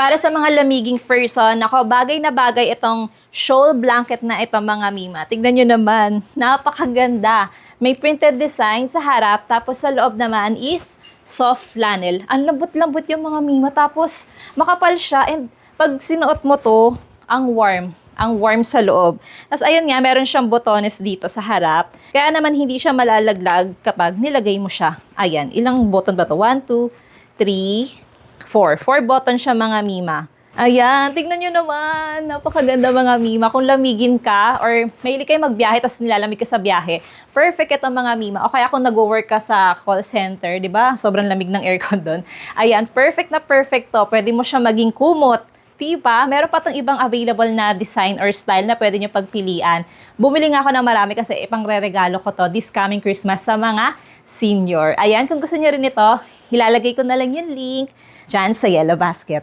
Para sa mga lamiging person, ako, bagay na bagay itong shawl blanket na ito, mga mima. Tignan nyo naman, napakaganda. May printed design sa harap, tapos sa loob naman is soft flannel. Ang lambot-lambot yung mga mima, tapos makapal siya. And pag sinuot mo to, ang warm sa loob. Tapos ayun nga, meron siyang botones dito sa harap. Kaya naman hindi siya malalaglag kapag nilagay mo siya. Ayan, ilang button ba to? 1, 2, 3, 4 button siya, mga mima. Ayan, tignan nyo naman. Napakaganda, mga mima. Kung lamigin ka or mahilig kayo magbiyahe tapos nilalamig ka sa biyahe, perfect ito, mga mima. O kaya kung nag-work ka sa call center, di ba? Sobrang lamig ng aircon doon. Ayan, perfect na perfect to. Pwede mo siya maging kumot. Diba? Meron pa itong ibang available na design or style na pwede nyo pagpilian. Bumili nga ako ng marami kasi ipang re-regalo ko to this coming Christmas sa mga senior. Ayan, kung gusto nyo rin ito, ilalagay ko na lang yung link dyan sa Yellow Basket.